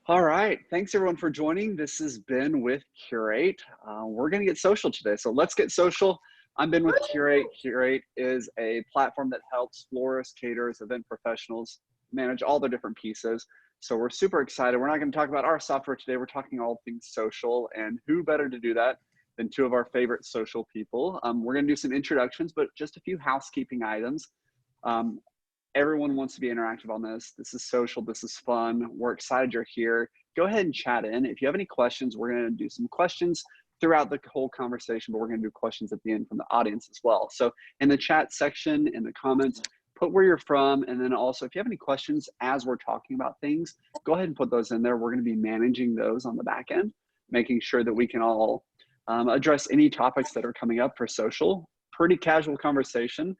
All right. Thanks everyone for joining. This has Ben with Curate. We're going to get social today. So let's get social. I'm Ben with Curate. Curate is a platform that helps florists, caterers, event professionals manage all their different pieces. So we're super excited. We're not going to talk about our software today. We're talking all things social, and who better to do that than two of our favorite social people. We're going to do some introductions, but just a few housekeeping items. Um, Everyone wants to be interactive on this. This is social. This is fun. We're excited you're here. Go ahead and chat in. If you have any questions, we're going to do some questions throughout the whole conversation, but we're going to do questions at the end from the audience as well. So in the chat section, in the comments, put where you're from. And then also, if you have any questions as we're talking about things, go ahead and put those in there. We're going to be managing those on the back end, making sure that we can all address any topics that are coming up for social. Pretty casual conversation,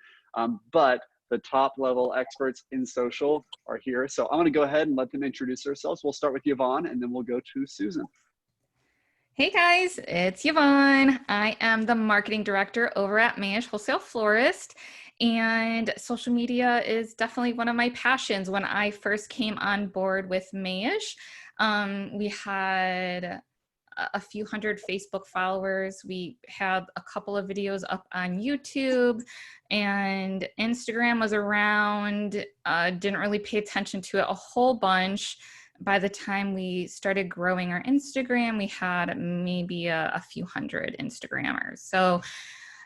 but the top level experts in social are here. So I'm going to go ahead and let them introduce themselves. We'll start with Yvonne and then we'll go to Susan. Hey guys, it's Yvonne. I am the marketing director over at Mayesh Wholesale Florist, and social media is definitely one of my passions. When I first came on board with Mayesh, we had a few hundred Facebook followers. We had a couple of videos up on YouTube, and Instagram was around. Didn't really pay attention to it a whole bunch. By the time we started growing our Instagram, we had maybe a few hundred Instagrammers. So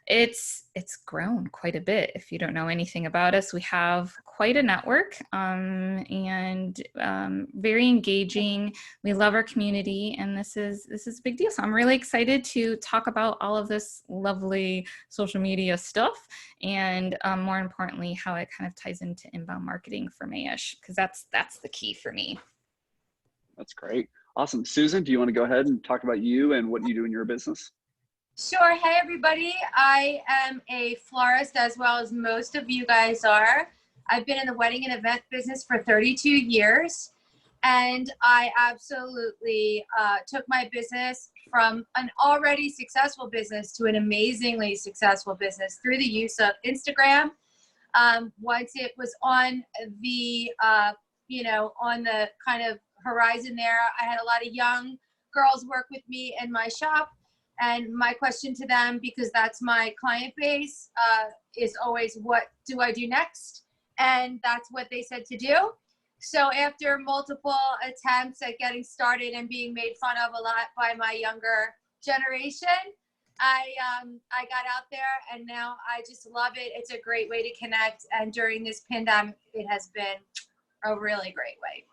it's grown quite a bit. If you don't know anything about us, we have quite a network, and very engaging. We love our community, and this is a big deal. So I'm really excited to talk about all of this lovely social media stuff, and more importantly, how it kind of ties into inbound marketing for Mayesh, because that's the key for me. That's great. Awesome. Susan, do you want to go ahead and talk about you and what you do in your business? Sure. Hey, everybody. I am a florist, as well as most of you guys are. I've been in the wedding and event business for 32 years, and I absolutely took my business from an already successful business to an amazingly successful business through the use of Instagram. Once it was on the, on the kind of horizon there, I had a lot of young girls work with me in my shop. And my question to them, because that's my client base, is always, what do I do next? And that's what they said to do. So after multiple attempts at getting started and being made fun of a lot by my younger generation, I got out there, and now I just love it. It's a great way to connect. And during this pandemic, it has been a really great way.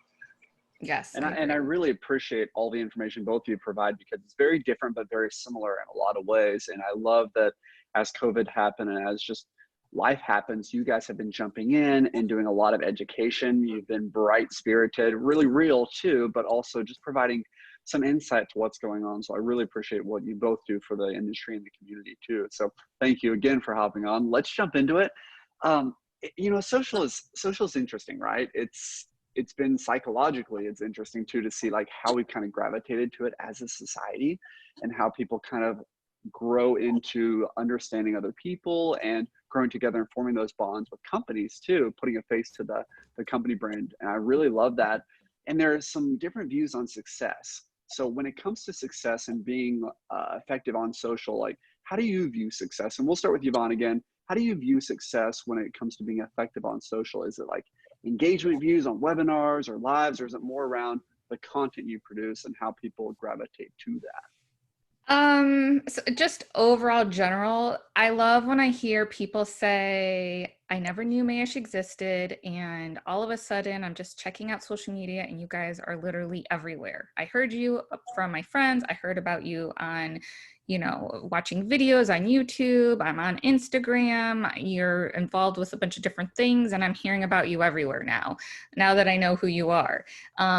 Yes. And I really appreciate all the information both of you provide, because it's very different but very similar in a lot of ways. And I love that as COVID happened and as just life happens, you guys have been jumping in and doing a lot of education. You've been bright spirited, really real too, but also just providing some insight to what's going on. So I really appreciate what you both do for the industry and the community too. So thank you again for hopping on. Let's jump into it. Social is interesting, right? It's been psychologically, it's interesting too, to see like how we kind of gravitated to it as a society, and how people kind of grow into understanding other people and growing together and forming those bonds with companies too, putting a face to the company brand. And I really love that. And there's some different views on success. So when it comes to success and being effective on social, like how do you view success? And we'll start with Yvonne again. How do you view success when it comes to being effective on social? Is it like engagement views on webinars or lives, or is it more around the content you produce and how people gravitate to that? So just overall general, I love when I hear people say, I never knew Mayesh existed, and all of a sudden I'm just checking out social media and you guys are literally everywhere. I heard you from my friends. I heard about you on, watching videos on YouTube. I'm on Instagram. You're involved with a bunch of different things, and I'm hearing about you everywhere now that I know who you are.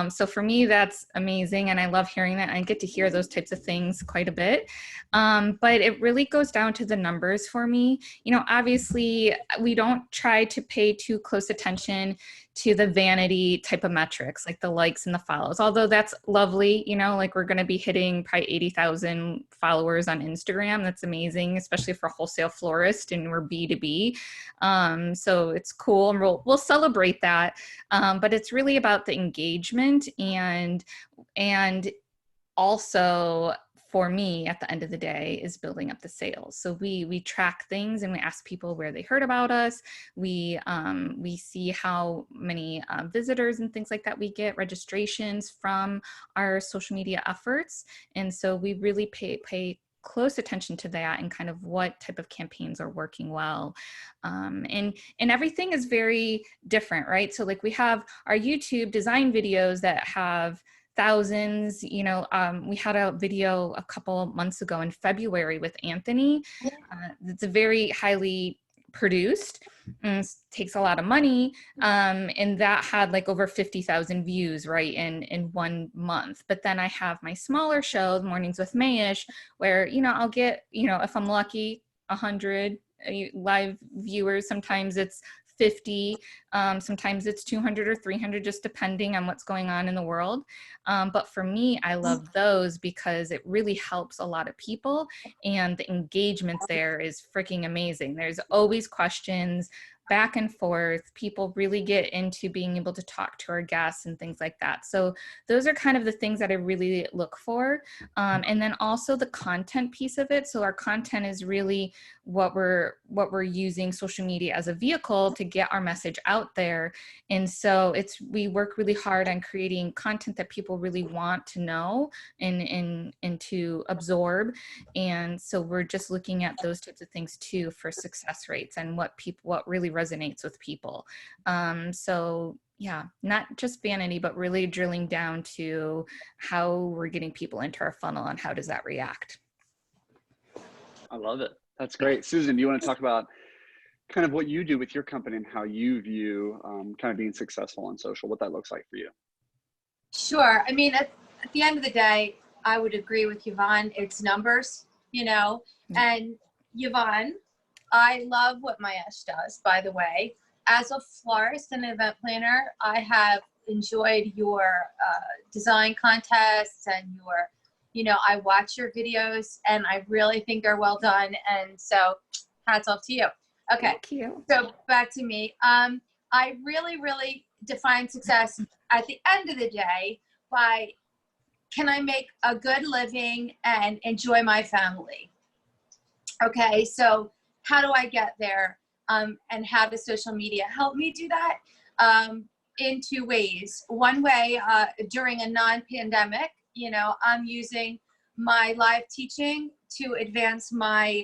So for me, that's amazing. And I love hearing that. I get to hear those types of things quite a bit. But it really goes down to the numbers for me. Obviously we don't try to pay too close attention to the vanity type of metrics, like the likes and the follows, although that's lovely. Like we're going to be hitting probably 80,000 followers on Instagram. That's amazing, especially for a wholesale florist, and we're B2B. So it's cool, and we'll celebrate that. But it's really about the engagement and And also for me at the end of the day is building up the sales. So we track things and we ask people where they heard about us. We see how many visitors and things like that we get, registrations from our social media efforts. And so we really pay close attention to that and kind of what type of campaigns are working well. And everything is very different, right? So like we have our YouTube design videos that have thousands, we had a video a couple months ago in February with Anthony. It's a very highly produced, and takes a lot of money. And that had like over 50,000 views, right, in 1 month. But then I have my smaller show, Mornings with Mayesh, where, I'll get, if I'm lucky, 100 live viewers. Sometimes it's 50, sometimes it's 200 or 300, just depending on what's going on in the world. But for me, I love those because it really helps a lot of people, and the engagement there is freaking amazing. There's always questions back and forth. People really get into being able to talk to our guests and things like that. So those are kind of the things that I really look for. And then also the content piece of it. So our content is really what we're using social media as a vehicle to get our message out there. And so we work really hard on creating content that people really want to know and to absorb. And so we're just looking at those types of things too for success rates and what really resonates with people. So yeah, not just vanity, but really drilling down to how we're getting people into our funnel and how does that react. I love it. That's great. Susan, do you want to talk about kind of what you do with your company and how you view kind of being successful on social, what that looks like for you? Sure. I mean, at the end of the day, I would agree with Yvonne. It's numbers, and Yvonne, I love what Mayesh does, by the way. As a florist and event planner, I have enjoyed your design contests and I watch your videos and I really think they're well done. And so hats off to you. Okay. Thank you. So back to me. I really, really define success at the end of the day by, can I make a good living and enjoy my family? Okay. So how do I get there? And how does social media help me do that? In two ways. One way, during a non-pandemic, I'm using my live teaching to advance my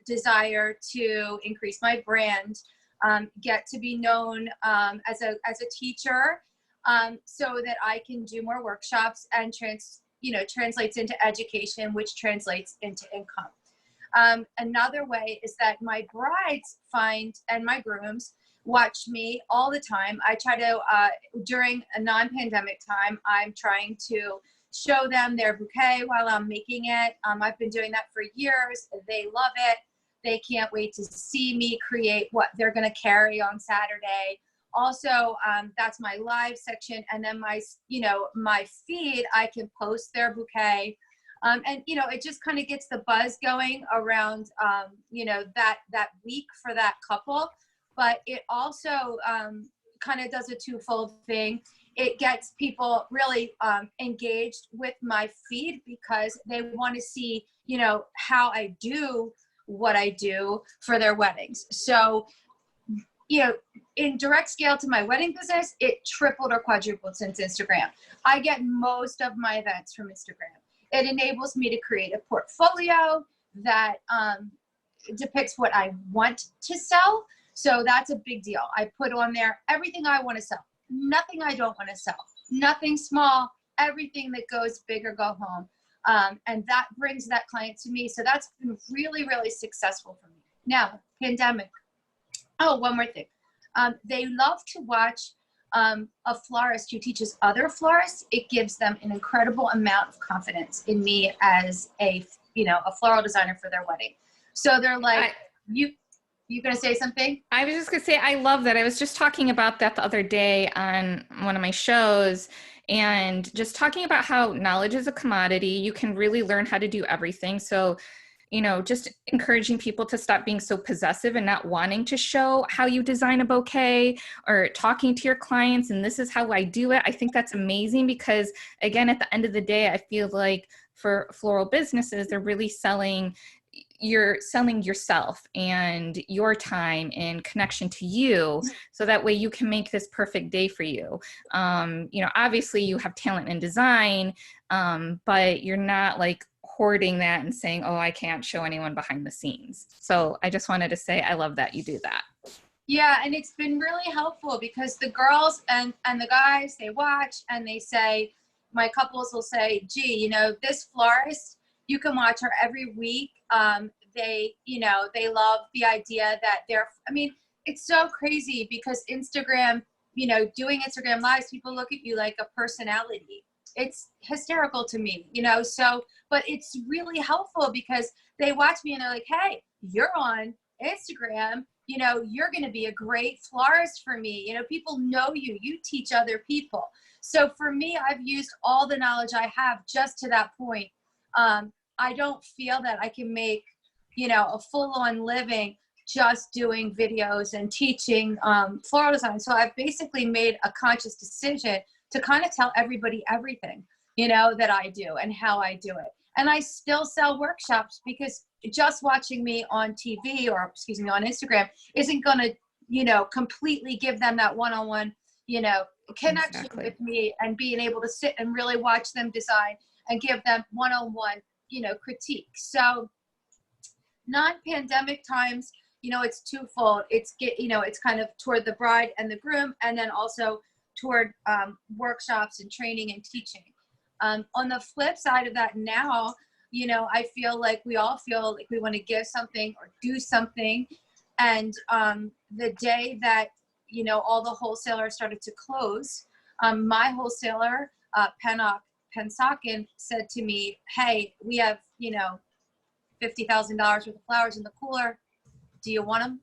desire to increase my brand, get to be known as a teacher, so that I can do more workshops and translates into education, which translates into income. Another way is that my brides and my grooms watch me all the time. I try to, during a non-pandemic time, I'm trying to show them their bouquet while I'm making it. I've been doing that for years. They love it. They can't wait to see me create what they're going to carry on Saturday. Also, that's my live section. And then my feed, I can post their bouquet. And it just kind of gets the buzz going around, that week for that couple. But it also kind of does a twofold thing. It gets people really engaged with my feed because they want to see, how I do what I do for their weddings. So, in direct scale to my wedding business, it tripled or quadrupled since Instagram. I get most of my events from Instagram. It enables me to create a portfolio that depicts what I want to sell. So that's a big deal. I put on there everything I want to sell, nothing I don't want to sell, nothing small, everything that goes big or go home. And that brings that client to me. So that's been really, really successful for me. Now, pandemic. Oh, one more thing. They love to watch a florist who teaches other florists. It gives them an incredible amount of confidence in me as a floral designer for their wedding. So they're like, you gonna say something? I was just gonna say, I love that. I was just talking about that the other day on one of my shows, and just talking about how knowledge is a commodity. You can really learn how to do everything. So you know, just encouraging people to stop being so possessive and not wanting to show how you design a bouquet, or talking to your clients and this is how I do it. I think that's amazing, because again, at the end of the day, I feel like for floral businesses, they're really you're selling yourself and your time and connection to you, so that way you can make this perfect day for you. You know, obviously you have talent in design, but you're not like hoarding that and saying, oh, I can't show anyone behind the scenes. So I just wanted to say, I love that you do that. Yeah, and it's been really helpful because the girls and the guys, they watch and they say, my couples will say, gee, you know, this florist, you can watch her every week. They, you know, they love the idea that I mean, it's so crazy because Instagram, you know, doing Instagram lives, people look at you like a personality. It's hysterical to me, you know, so, but it's really helpful because they watch me and they're like, hey, you're on Instagram, you know, you're going to be a great florist for me. You know, people know you, you teach other people. So for me, I've used all the knowledge I have just to that point. I don't feel that I can make, you know, a full-on living just doing videos and teaching floral design. So I've basically made a conscious decision to kind of tell everybody everything, you know, that I do and how I do it. And I still sell workshops because just watching me on TV, or excuse me, on Instagram isn't going to, you know, completely give them that one-on-one, you know, connection with me, and being able to sit and really watch them design and give them one-on-one, you know, critique. So non-pandemic times, you know, it's twofold. It's you know, it's kind of toward the bride and the groom, and then also toward workshops and training and teaching. On the flip side of that now, you know, I feel like we all feel like we want to give something or do something. And the day that, you know, all the wholesalers started to close, my wholesaler, Pensacola, said to me, hey, we have, you know, $50,000 worth of flowers in the cooler. Do you want them?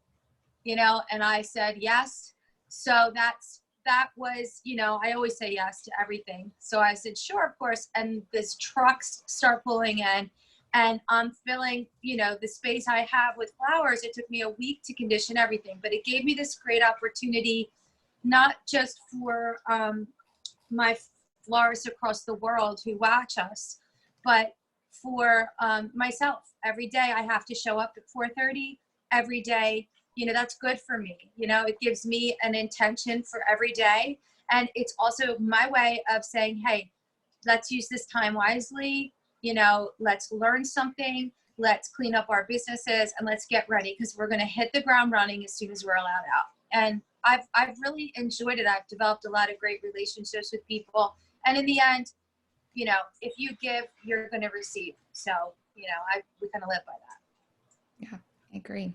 You know, and I said yes. So that was, you know, I always say yes to everything. So I said, sure, of course. And this trucks start pulling in, and I'm filling, you know, the space I have with flowers. It took me a week to condition everything, but it gave me this great opportunity, not just for my florists across the world who watch us, but for myself. Every day I have to show up at 4:30 every day. You know, that's good for me. You know, it gives me an intention for every day. And it's also my way of saying, hey, let's use this time wisely. You know, let's learn something. Let's clean up our businesses and let's get ready, because we're going to hit the ground running as soon as we're allowed out. And I've really enjoyed it. I've developed a lot of great relationships with people. And in the end, you know, if you give, you're going to receive. So, you know, we kind of live by that. Yeah, I agree.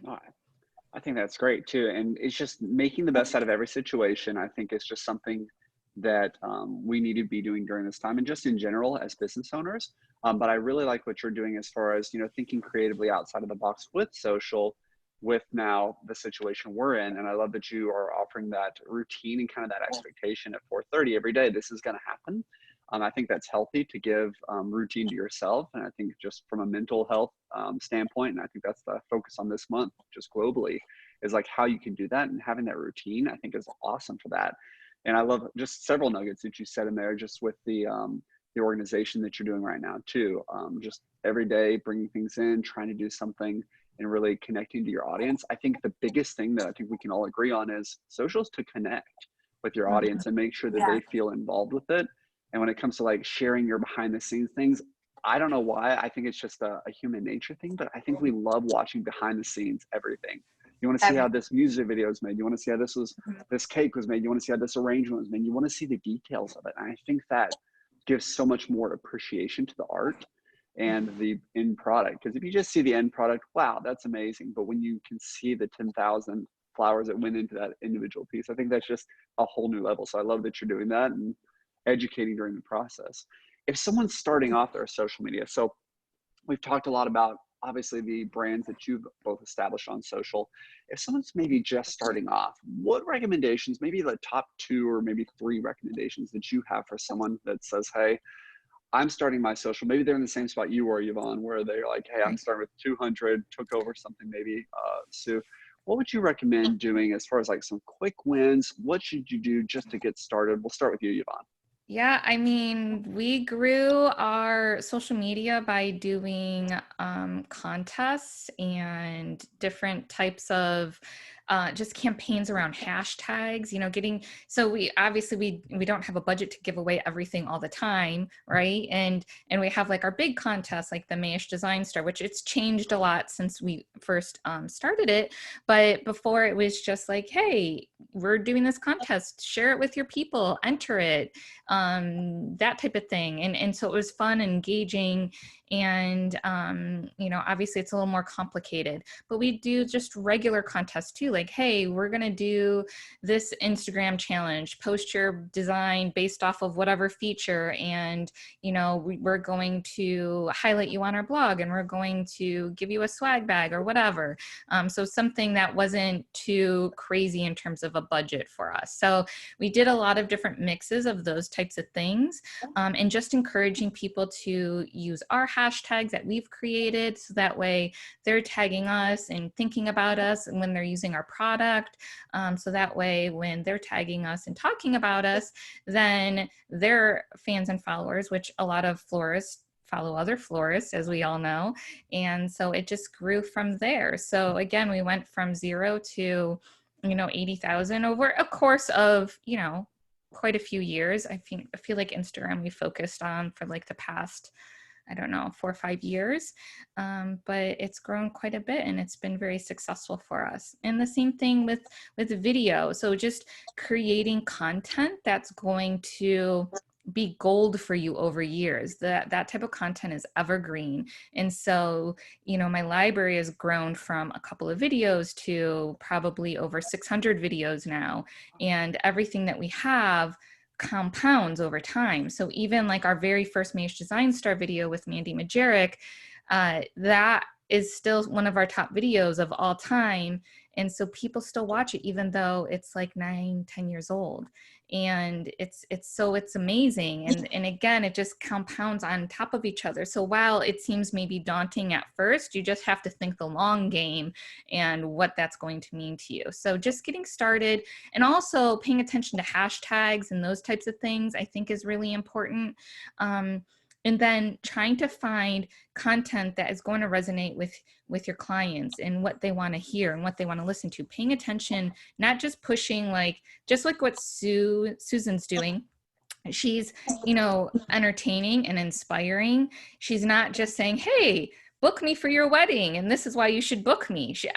I think that's great too. And it's just making the best out of every situation. I think it's just something that we need to be doing during this time, and just in general as business owners. But I really like what you're doing as far as, you know, thinking creatively outside of the box with social, with now the situation we're in. And I love that you are offering that routine and kind of that expectation at 4:30 every day. This is going to happen. I think that's healthy to give routine to yourself. And I think just from a mental health standpoint, and I think that's the focus on this month, just globally, is like how you can do that, and having that routine, I think is awesome for that. And I love just several nuggets that you said in there, just with the organization that you're doing right now too. Just every day bringing things in, trying to do something, and really connecting to your audience. I think the biggest thing that I think we can all agree on is socials to connect with your audience and make sure that they feel involved with it. And when it comes to like sharing your behind the scenes things, I don't know why. I think it's just a human nature thing, but I think we love watching behind the scenes everything. You want to see how this music video is made. You want to see how this cake was made. You want to see how this arrangement was made. You want to see the details of it. And I think that gives so much more appreciation to the art and the end product. Because if you just see the end product, wow, that's amazing. But when you can see the 10,000 flowers that went into that individual piece, I think that's just a whole new level. So I love that you're doing that and educating during the process. If someone's starting off their social media, so we've talked a lot about obviously the brands that you've both established on social. If someone's maybe just starting off, what recommendations, maybe the top 2 or maybe 3 recommendations that you have for someone that says, hey, I'm starting my social, maybe they're in the same spot you were, Yvonne, where they're like, hey, I'm Right. starting with 200, took over something maybe, Sue. What would you recommend doing as far as like some quick wins? What should you do just to get started? We'll start with you, Yvonne. Yeah, I mean, we grew our social media by doing contests and different types of just campaigns around hashtags, getting, so we obviously we don't have a budget to give away everything all the time, right? And we have like our big contests like the Mayesh Design Star, which it's changed a lot since we first started it. But before it was just like, hey, we're doing this contest, share it with your people, enter it, that type of thing. And so it was fun, engaging, and obviously it's a little more complicated, but we do just regular contests too. Like, hey, we're going to do this Instagram challenge, post your design based off of whatever feature. And, we're going to highlight you on our blog, and we're going to give you a swag bag or whatever. So something that wasn't too crazy in terms of a budget for us. So we did a lot of different mixes of those types of things, and just encouraging people to use our hashtags that we've created, so that way they're tagging us and thinking about us and when they're using our product. So that way when they're tagging us and talking about us, then their fans and followers, which a lot of florists follow other florists, as we all know. And so it just grew from there. So again, we went from 0 to 80,000 over a course of, quite a few years. I feel like Instagram we focused on for like the past, I don't know, 4 or 5 years. But it's grown quite a bit, and it's been very successful for us. And the same thing with video. So just creating content that's going to be gold for you over years. That type of content is evergreen. And so, my library has grown from a couple of videos to probably over 600 videos now. And everything that we have compounds over time. So even like our very first Mayesh Design Star video with Mandy Majerick, that is still one of our top videos of all time. And so people still watch it, even though it's like 9-10 years old. And it's amazing. And again, it just compounds on top of each other. So while it seems maybe daunting at first, you just have to think the long game and what that's going to mean to you. So just getting started, and also paying attention to hashtags and those types of things, I think is really important. And then trying to find content that is going to resonate with your clients and what they want to hear and what they want to listen to. Paying attention, not just pushing just like what Susan's doing. She's, entertaining and inspiring. She's not just saying, hey, book me for your wedding, and this is why you should book me. She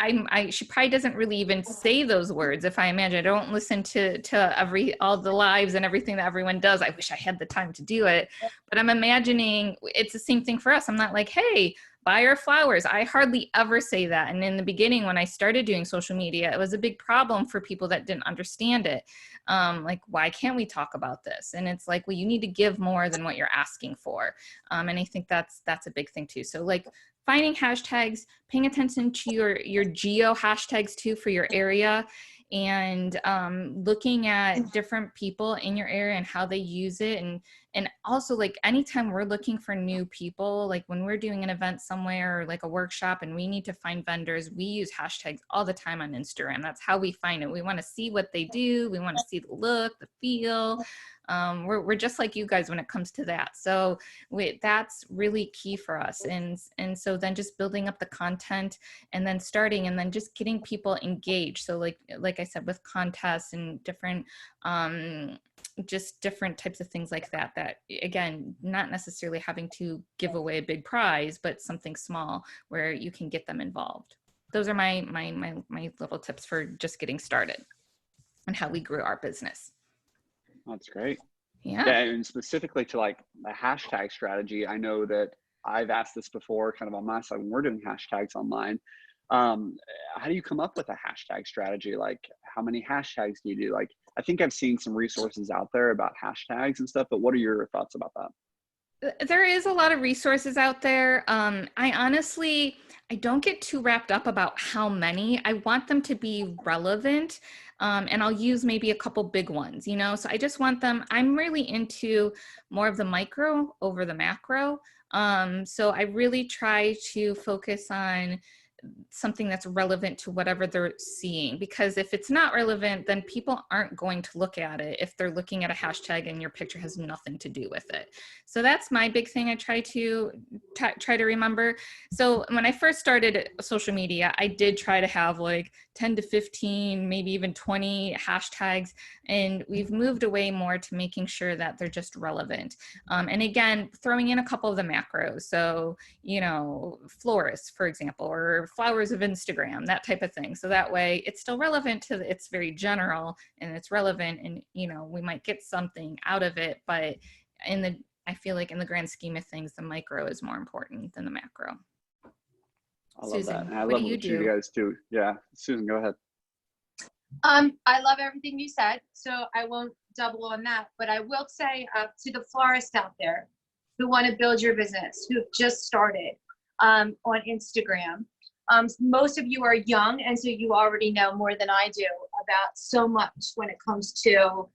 probably doesn't really even say those words. If I imagine, I don't listen to all the lives and everything that everyone does. I wish I had the time to do it, but I'm imagining it's the same thing for us. I'm not like, hey, buy our flowers. I hardly ever say that. And in the beginning, when I started doing social media, it was a big problem for people that didn't understand it. Like, why can't we talk about this? And it's like, well, you need to give more than what you're asking for. And I think that's a big thing too. So like finding hashtags, paying attention to your geo hashtags too for your area, and looking at different people in your area and how they use it. And also, like, anytime we're looking for new people, like when we're doing an event somewhere or like a workshop and we need to find vendors, we use hashtags all the time on Instagram. That's how we find it. We want to see what they do. We want to see the look, the feel. We're just like you guys when it comes to that. So that's really key for us. And so then just building up the content, and then starting, and then just getting people engaged. So like I said, with contests and different, just different types of things like that, again, not necessarily having to give away a big prize, but something small where you can get them involved. Those are my little tips for just getting started and how we grew our business. That's great. Yeah. And specifically to like the hashtag strategy, I know that I've asked this before kind of on my side when we're doing hashtags online. How do you come up with a hashtag strategy? Like, how many hashtags do you do? Like, I think I've seen some resources out there about hashtags and stuff, but what are your thoughts about that? There is a lot of resources out there. I don't get too wrapped up about how many. I want them to be relevant. And I'll use maybe a couple big ones, you know? So I just want them, I'm really into more of the micro over the macro. So I really try to focus on something that's relevant to whatever they're seeing, because if it's not relevant, then people aren't going to look at it if they're looking at a hashtag and your picture has nothing to do with it. So that's my big thing I try to remember. So when I first started social media, I did try to have like 10 to 15, maybe even 20 hashtags, and we've moved away more to making sure that they're just relevant. And again, throwing in a couple of the macros. So, you know, florists, for example, or flowers of Instagram, that type of thing. So that way it's still relevant to, it's very general and it's relevant, and, you know, we might get something out of it, but I feel like in the grand scheme of things, the micro is more important than the macro. I love Susan, that. And I what love do you what do? you guys do. Yeah. Susan, go ahead. I love everything you said, so I won't double on that, but I will say to the florists out there who want to build your business, who've just started on Instagram. Most of you are young, and so you already know more than I do about so much when it comes to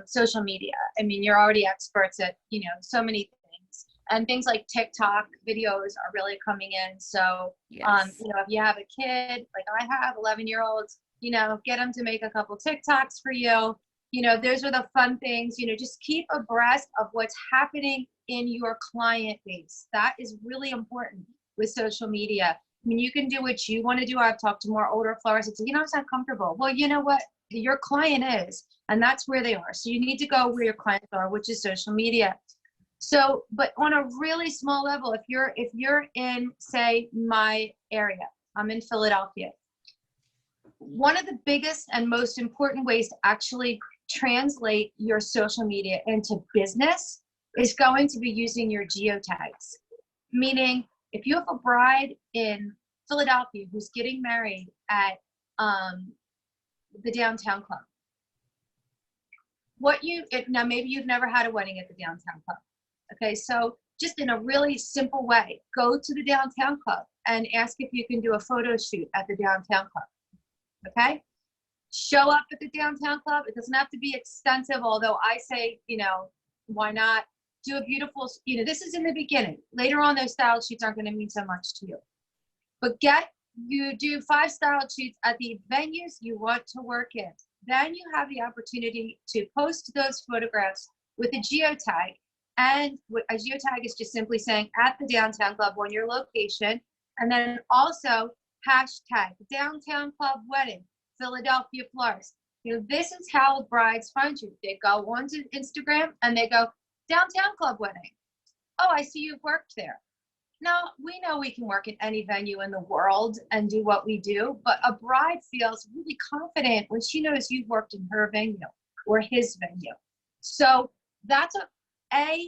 social media. I mean, you're already experts at, you know, so many things, and things like TikTok videos are really coming in. So, Yes. you know, if you have a kid, like I have 11-year-olds, you know, get them to make a couple TikToks for you. You know, those are the fun things, you know, just keep abreast of what's happening in your client base. That is really important with social media. I mean, you can do what you want to do. I've talked to more older florists and say, you know, it's not comfortable. Well, you know what? Your client is, and that's where they are. So you need to go where your clients are, which is social media. So, but on a really small level, if you're in, say, my area, I'm in Philadelphia. One of the biggest and most important ways to actually translate your social media into business is going to be using your geotags. Meaning, if you have a bride in Philadelphia who's getting married at the downtown club, now maybe you've never had a wedding at the downtown club. Okay, so just in a really simple way, go to the downtown club and ask if you can do a photo shoot at the downtown club. Okay, show up at the downtown club. It doesn't have to be extensive, although I say, you know, why not do a beautiful, you know, this is in the beginning. Later on, those style sheets aren't going to mean so much to you. But you do 5 style sheets at the venues you want to work in. Then you have the opportunity to post those photographs with a geotag. And a geotag is just simply saying at the downtown club on your location. And then also hashtag downtown club wedding, Philadelphia florist. You know, this is how brides find you. They go onto Instagram and they go, downtown club wedding. Oh, I see you've worked there. Now, we know we can work at any venue in the world and do what we do, but a bride feels really confident when she knows you've worked in her venue or his venue. So that's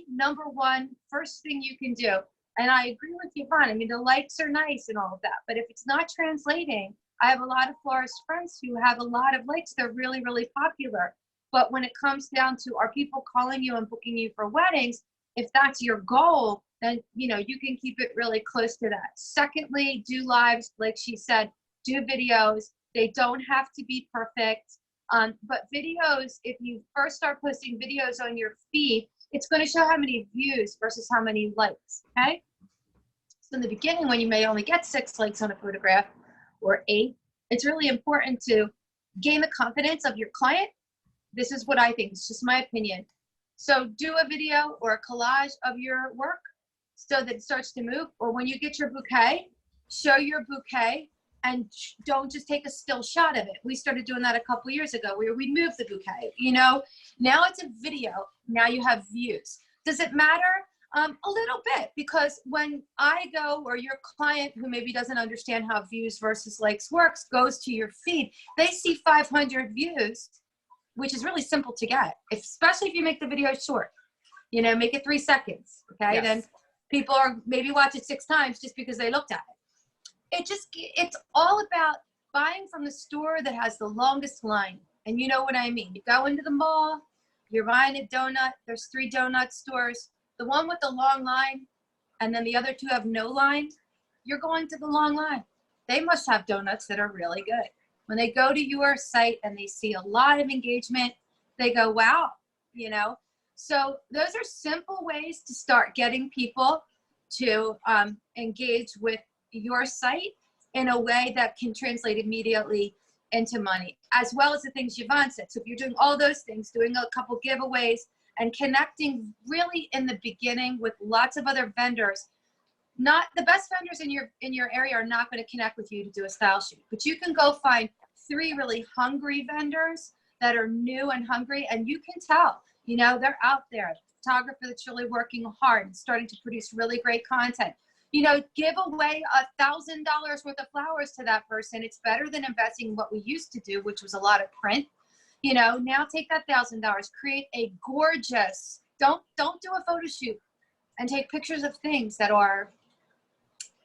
number one, first thing you can do. And I agree with Yvonne. I mean, the likes are nice and all of that, but if it's not translating, I have a lot of florist friends who have a lot of likes. They're really, really popular. But when it comes down to, are people calling you and booking you for weddings? If that's your goal, then, you know, you can keep it really close to that. Secondly, do lives, like she said, do videos. They don't have to be perfect. But videos, if you first start posting videos on your feed, it's going to show how many views versus how many likes, okay? So in the beginning, when you may only get 6 likes on a photograph or 8, it's really important to gain the confidence of your client. This is what I think. It's just my opinion. So do a video or a collage of your work so that it starts to move. Or when you get your bouquet, show your bouquet and don't just take a still shot of it. We started doing that a couple years ago where we moved the bouquet. You know, now it's a video. Now you have views. Does it matter? A little bit, because when I go, or your client who maybe doesn't understand how views versus likes works goes to your feed, they see 500 views, which is really simple to get, especially if you make the video short. You know, make it 3 seconds, okay? Yes. Then people are maybe watch it 6 times just because they looked at it. It's all about buying from the store that has the longest line. And you know what I mean. You go into the mall, you're buying a donut, there's 3 donut stores. The one with the long line, and then the other 2 have no line, you're going to the long line. They must have donuts that are really good, When they go to your site and they see a lot of engagement, they go, wow, you know? So those are simple ways to start getting people to engage with your site in a way that can translate immediately into money, as well as the things Yvonne said. So if you're doing all those things, doing a couple giveaways and connecting really in the beginning with lots of other vendors, not the best vendors in your area are not going to connect with you to do a style shoot, but you can go find 3 really hungry vendors that are new and hungry, and you can tell, you know, they're out there. Photographer that's really working hard and starting to produce really great content. You know, give away $1,000 worth of flowers to that person. It's better than investing in what we used to do, which was a lot of print. You know, now take that $1,000, create a gorgeous, don't do a photo shoot and take pictures of things that are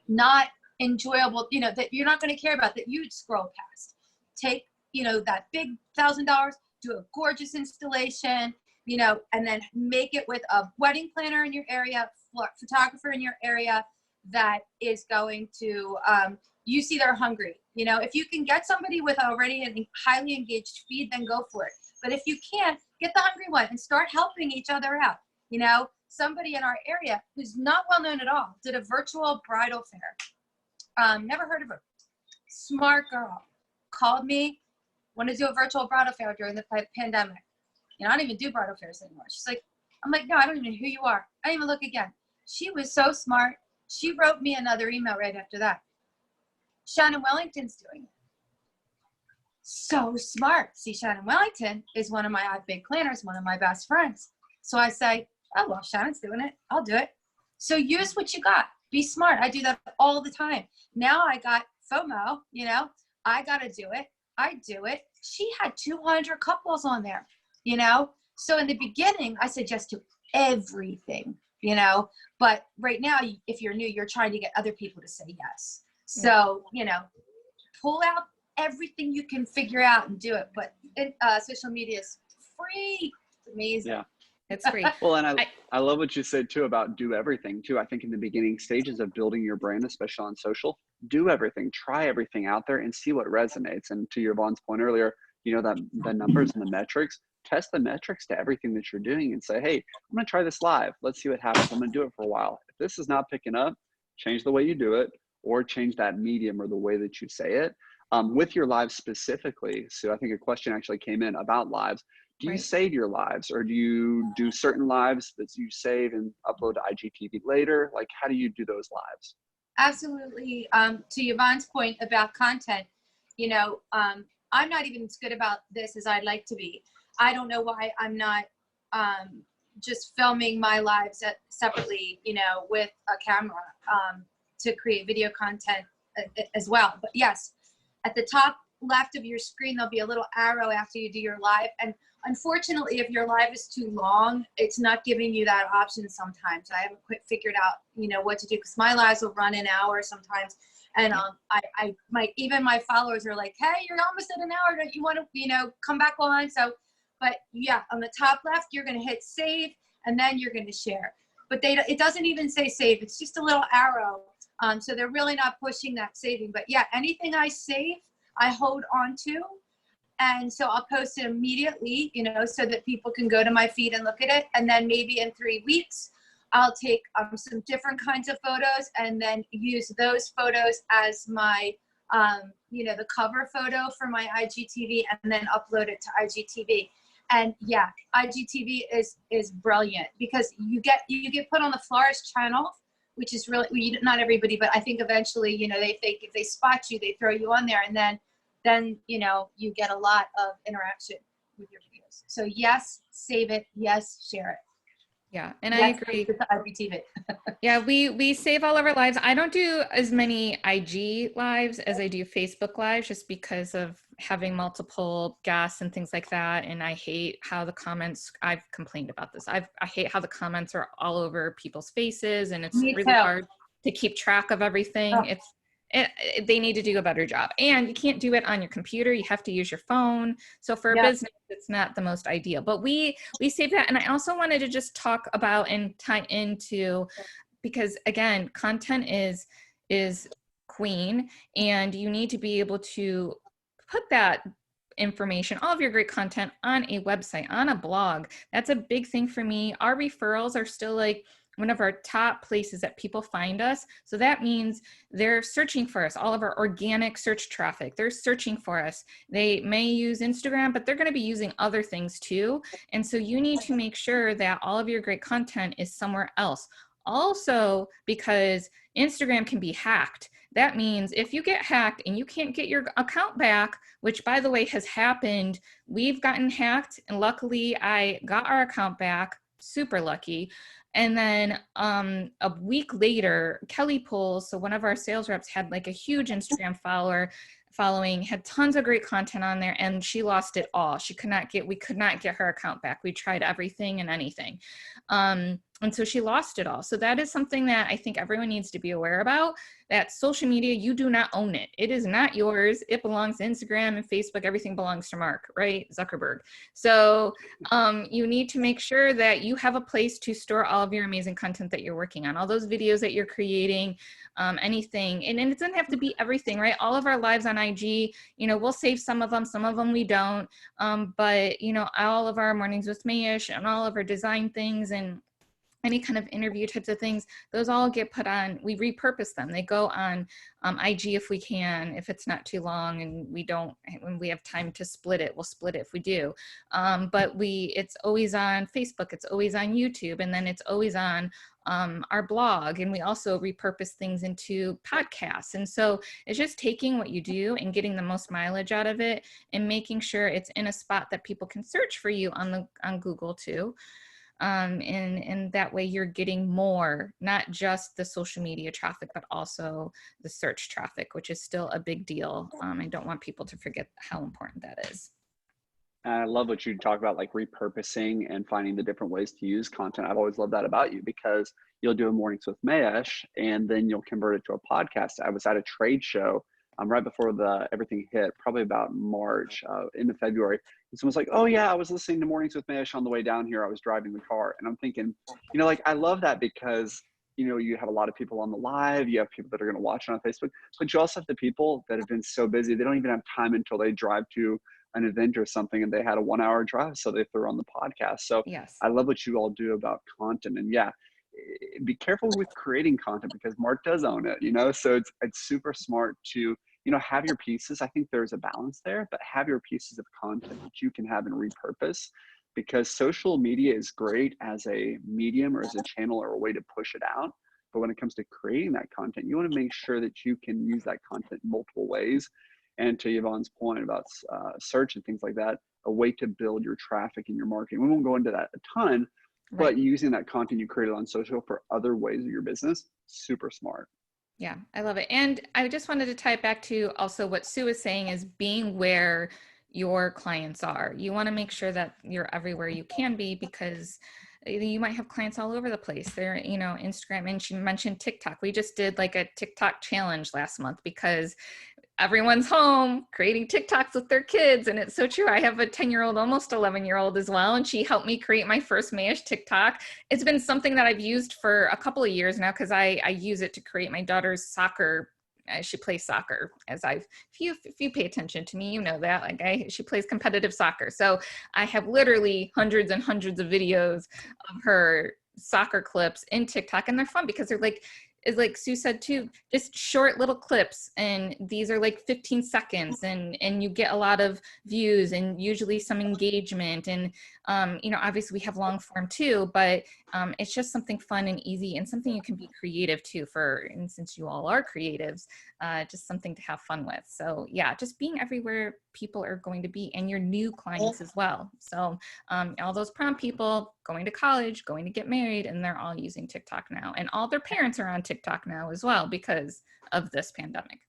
not enjoyable, you know, that you're not going to care about, that you'd scroll past. Take, you know, that big $1,000, do a gorgeous installation, you know, and then make it with a wedding planner in your area, photographer in your area that is going to, you see they're hungry. You know, if you can get somebody with already a highly engaged feed, then go for it. But if you can't, get the hungry one and start helping each other out. You know, somebody in our area who's not well known at all did a virtual bridal fair. Never heard of her. Smart girl. Called me, wanted to do a virtual bridal fair during the pandemic. You know, I don't even do bridal fairs anymore. She's like, I'm like, no, I don't even know who you are. I didn't even look again. She was so smart. She wrote me another email right after that. Shannon Wellington's doing it. So smart. See, Shannon Wellington is one of my big planners, one of my best friends. So I say, oh, well, Shannon's doing it. I'll do it. So use what you got. Be smart. I do that all the time. Now I got FOMO, you know, I got to do it. I do it. She had 200 couples on there, you know? So in the beginning, I said just do everything, you know? But right now, if you're new, you're trying to get other people to say yes. So, you know, pull out everything you can figure out and do it. But social media is free. It's amazing. Yeah. It's free. Well, and I love what you said too about do everything too. I think in the beginning stages of building your brand, especially on social, do everything, try everything out there and see what resonates. And to Yvonne's point earlier, you know, that the numbers and the metrics, test the metrics to everything that you're doing and say, hey, I'm going to try this live. Let's see what happens. I'm going to do it for a while. If this is not picking up, change the way you do it or change that medium or the way that you say it. With your lives specifically, so I think a question actually came in about lives. Do you save your lives, or do you do certain lives that you save and upload to IGTV later? Like, how do you do those lives? Absolutely. To Yvonne's point about content, you know, I'm not even as good about this as I'd like to be. I don't know why I'm not just filming my lives separately, you know, with a camera to create video content as well. But yes, at the top left of your screen, there'll be a little arrow after you do your live. And unfortunately, if your live is too long, it's not giving you that option sometimes. I haven't quite figured out, you know, what to do, because my lives will run an hour sometimes. And even my followers are like, hey, you're almost at an hour. Don't you want to, you know, come back on? So, but yeah, on the top left, you're going to hit save and then you're going to share. But it doesn't even say save. It's just a little arrow. So they're really not pushing that saving. But yeah, anything I save, I hold on to. And so I'll post it immediately, you know, so that people can go to my feed and look at it. And then maybe in 3 weeks, I'll take some different kinds of photos and then use those photos as my, you know, the cover photo for my IGTV and then upload it to IGTV. And yeah, IGTV is brilliant because you get put on the Florist channel, which is really, not everybody, but I think eventually, you know, if they spot you, they throw you on there, and then, you know, you get a lot of interaction with your videos. So yes, save it. Yes, share it. Yeah, and yes, I agree. IGTV. Yeah, we save all of our lives. I don't do as many IG lives as I do Facebook lives, just because of having multiple guests and things like that. And I hate how the comments, I've complained about this. I hate how the comments are all over people's faces, and it's really hard to keep track of everything. They need to do a better job, and you can't do it on your computer. You have to use your phone. So for a business, it's not the most ideal, but we save that. And I also wanted to just talk about and tie into, because again, content is queen, and you need to be able to put that information, all of your great content on a website, on a blog. That's a big thing for me. Our referrals are still like one of our top places that people find us. So that means they're searching for us, all of our organic search traffic, they're searching for us. They may use Instagram, but they're going to be using other things too. And so you need to make sure that all of your great content is somewhere else. Also, because Instagram can be hacked. That means if you get hacked and you can't get your account back, which by the way has happened, we've gotten hacked and luckily I got our account back, super lucky. And then a week later, Kelly Pools, so one of our sales reps had like a huge Instagram following, had tons of great content on there, and she lost it all. We could not get her account back. We tried everything and anything. And so she lost it all. So that is something that I think everyone needs to be aware about, that social media, you do not own it. It is not yours. It belongs to Instagram and Facebook. Everything belongs to Mark, right? Zuckerberg. So you need to make sure that you have a place to store all of your amazing content that you're working on, all those videos that you're creating, anything. And it doesn't have to be everything, right? All of our lives on IG, we'll save some of them we don't. But all of our mornings with Mayesh and all of our design things and any kind of interview types of things, those all get put on, we repurpose them. They go on IG if we can, if it's not too long and when we have time to split it, we'll split it if we do. But it's always on Facebook, it's always on YouTube, and then it's always on our blog. And we also repurpose things into podcasts. And so it's just taking what you do and getting the most mileage out of it and making sure it's in a spot that people can search for you on Google too. And that way you're getting more, not just the social media traffic, but also the search traffic, which is still a big deal. I don't want people to forget how important that is. I love what you talk about, like repurposing and finding the different ways to use content. I've always loved that about you, because you'll do a mornings with Mayesh and then you'll convert it to a podcast. I was at a trade show right before everything hit, probably about March, into February. And someone's like, oh yeah, I was listening to Mornings with Mayesh on the way down here. I was driving the car. And I'm thinking, I love that, because, you have a lot of people on the live, you have people that are going to watch it on Facebook, but you also have the people that have been so busy, they don't even have time until they drive to an event or something and they had a 1 hour drive, so they throw on the podcast. So yes. I love what you all do about content. And yeah, be careful with creating content, because Mark does own it, so it's super smart to, have your pieces. I think there's a balance there, but have your pieces of content that you can have and repurpose, because social media is great as a medium or as a channel or a way to push it out. But when it comes to creating that content, you want to make sure that you can use that content in multiple ways. And to Yvonne's point about search and things like that, a way to build your traffic and your marketing. We won't go into that a ton, Right. But using that content you created on social for other ways of your business, super smart. Yeah, I love it. And I just wanted to tie it back to also what Sue was saying, is being where your clients are. You want to make sure that you're everywhere you can be, because you might have clients all over the place. They're, Instagram, and she mentioned TikTok. We just did like a TikTok challenge last month because everyone's home creating TikToks with their kids. And it's so true. I have a 10-year-old, almost 11-year-old as well. And she helped me create my first Mayesh TikTok. It's been something that I've used for a couple of years now, because I use it to create my daughter's soccer. She plays soccer, if you pay attention to me, you know that, she plays competitive soccer. So I have literally hundreds and hundreds of videos of her soccer clips in TikTok, and they're fun because they're like Sue said too, just short little clips, and these are like 15 seconds, and you get a lot of views and usually some engagement, and obviously we have long form too, but it's just something fun and easy, and something you can be creative too and since you all are creatives, just something to have fun with. So yeah, just being everywhere people are going to be, and your new clients as well. So all those prom people going to college, going to get married, and they're all using TikTok now, and all their parents are on TikTok now as well because of this pandemic.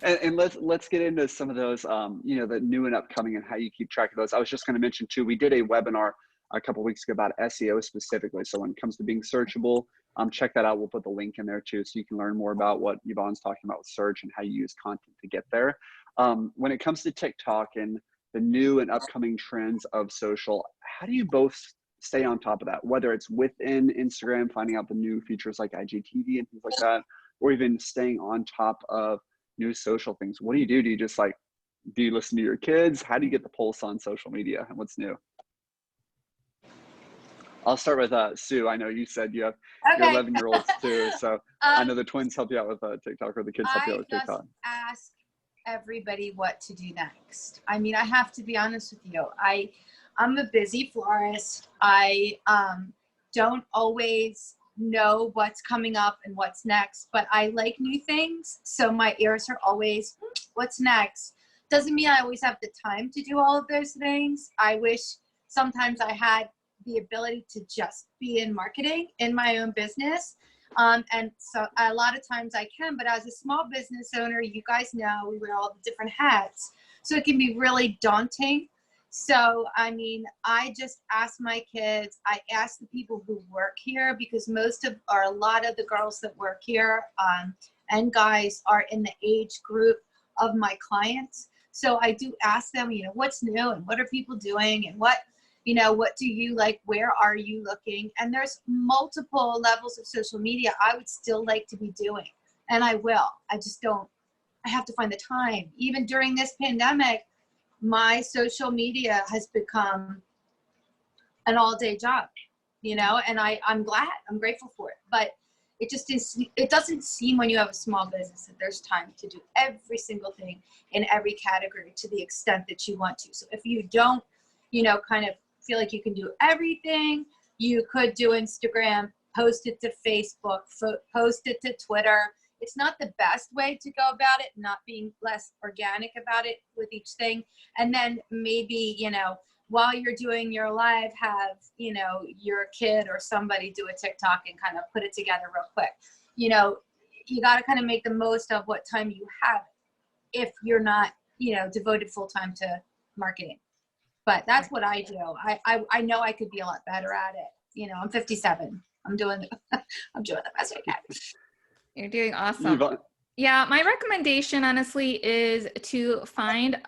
and let's get into some of those, the new and upcoming, and how you keep track of those. I was just going to mention too, we did a webinar a couple of weeks ago about SEO specifically. So when it comes to being searchable, check that out. We'll put the link in there too, so you can learn more about what Yvonne's talking about with search and how you use content to get there. When it comes to TikTok and the new and upcoming trends of social, how do you both stay on top of that, whether it's within Instagram, finding out the new features like IGTV and things like that, or even staying on top of new social things, what do you do? Do you just like, do you listen to your kids? How do you get the pulse on social media and what's new? I'll start with Sue. I know you said you have your Okay. 11-year-olds too. So I know the twins help you out with TikTok, or the kids help you out with TikTok. I just ask everybody what to do next. I mean, I have to be honest with you. I'm a busy florist. I don't always know what's coming up and what's next, but I like new things. So my ears are always, what's next? Doesn't mean I always have the time to do all of those things. I wish sometimes I had the ability to just be in marketing in my own business. And so a lot of times I can, but as a small business owner, you guys know we wear all the different hats. So it can be really daunting. So, I mean, I just ask my kids, I ask the people who work here, because a lot of the girls that work here and guys are in the age group of my clients. So I do ask them, you know, what's new and what are people doing and what do you like? Where are you looking? And there's multiple levels of social media I would still like to be doing. And I will. I have to find the time. Even during this pandemic, my social media has become an all-day job, you know, and I'm glad, I'm grateful for it. But it doesn't seem when you have a small business that there's time to do every single thing in every category to the extent that you want to. So if you don't, you know, kind of feel like you can do everything, you could do Instagram, post it to Facebook, post it to Twitter. It's not the best way to go about it, not being less organic about it with each thing. And then maybe, you know, while you're doing your live, have, you know, your kid or somebody do a TikTok and kind of put it together real quick. You know, you got to kind of make the most of what time you have if you're not, you know, devoted full time to marketing. But that's what I do. I know I could be a lot better at it. You know, I'm 57. I'm doing the best I can. You're doing awesome. Yeah, my recommendation, honestly, is to find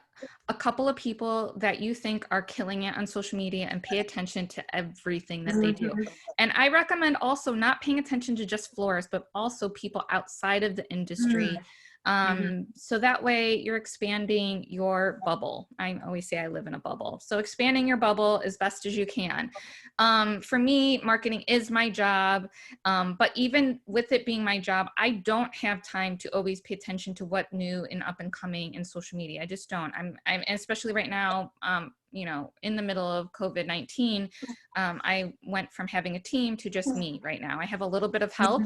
a couple of people that you think are killing it on social media and pay attention to everything that they do. And I recommend also not paying attention to just florists, but also people outside of the industry. So that way you're expanding your bubble. I always say I live in a bubble. So expanding your bubble as best as you can. For me, marketing is my job. But even with it being my job, I don't have time to always pay attention to what new and up and coming in social media. I just don't. I'm especially right now, you know, in the middle of COVID-19, I went from having a team to just me right now. I have a little bit of help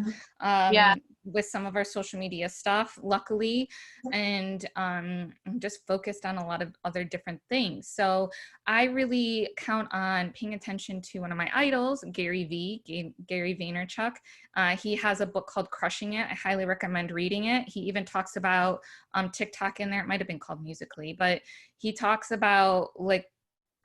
with some of our social media stuff, luckily, and I'm just focused on a lot of other different things. So I really count on paying attention to one of my idols, Gary Vaynerchuk. He has a book called Crushing It. I highly recommend reading it. He even talks about TikTok in there. It might have been called Musical.ly, but he talks about like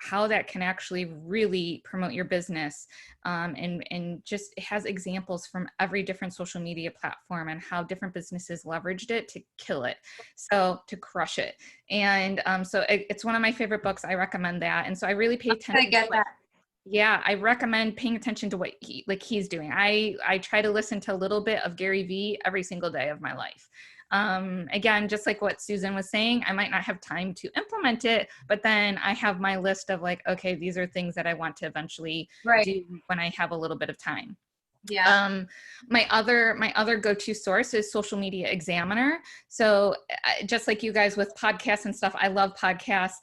how that can actually really promote your business, and just has examples from every different social media platform and how different businesses leveraged it to kill it, so to crush it. And so it's one of my favorite books. I recommend that. And so I really pay attention to it. Yeah, I recommend paying attention to what he's doing. I try to listen to a little bit of Gary V every single day of my life. Again, just like what Susan was saying, I might not have time to implement it, but then I have my list of like, okay, these are things that I want to eventually do when I have a little bit of time. Yeah. My other go-to source is Social Media Examiner. So just like you guys with podcasts and stuff, I love podcasts.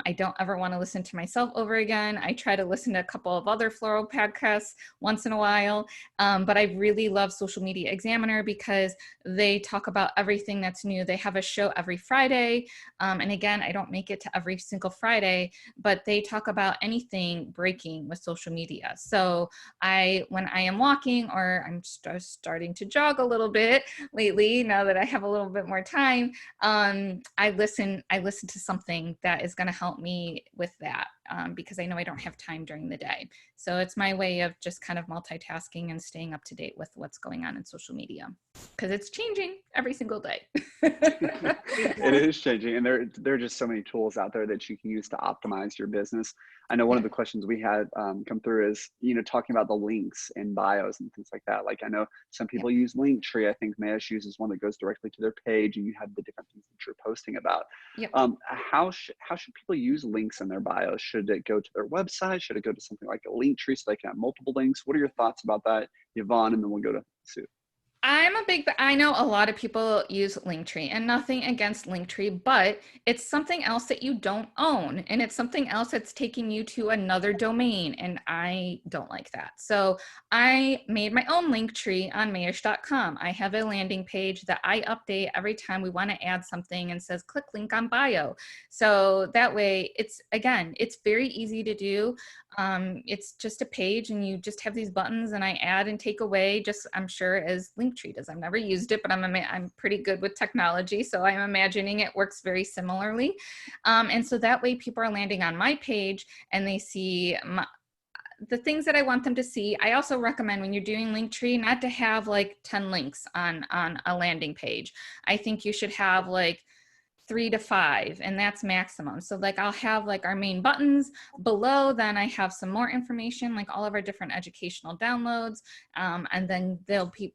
I don't ever want to listen to myself over again. I try to listen to a couple of other floral podcasts once in a while. But I really love Social Media Examiner because they talk about everything that's new. They have a show every Friday. And again, I don't make it to every single Friday, but they talk about anything breaking with social media. So when I am walking, or I'm starting to jog a little bit lately, now that I have a little bit more time, I listen to something that is going to help me with that. because I know I don't have time during the day. So it's my way of just kind of multitasking and staying up to date with what's going on in social media, because it's changing every single day. It is changing, and there are just so many tools out there that you can use to optimize your business. I know one of the questions we had come through is, talking about the links in bios and things like that. Like, I know some people use Linktree. I think Mayesh uses one that goes directly to their page, and you have the different things that you're posting about. How should people use links in their bios? Should it go to their website? Should it go to something like a Linktree so they can have multiple links? What are your thoughts about that, Yvonne? And then we'll go to Sue. I know a lot of people use Linktree, and nothing against Linktree, but it's something else that you don't own, and it's something else that's taking you to another domain, and I don't like that. So I made my own Linktree on Mayesh.com. I have a landing page that I update every time we want to add something and says click link on bio. So that way it's very easy to do. It's just a page, and you just have these buttons, and I add and take away, just I'm sure as Linktree does. I've never used it, but I'm pretty good with technology, so I'm imagining it works very similarly. And so that way people are landing on my page and they see the things that I want them to see. I also recommend, when you're doing Linktree, not to have like 10 links on a landing page. I think you should have like 3 to 5, and that's maximum. So like I'll have like our main buttons below, then I have some more information, like all of our different educational downloads, and then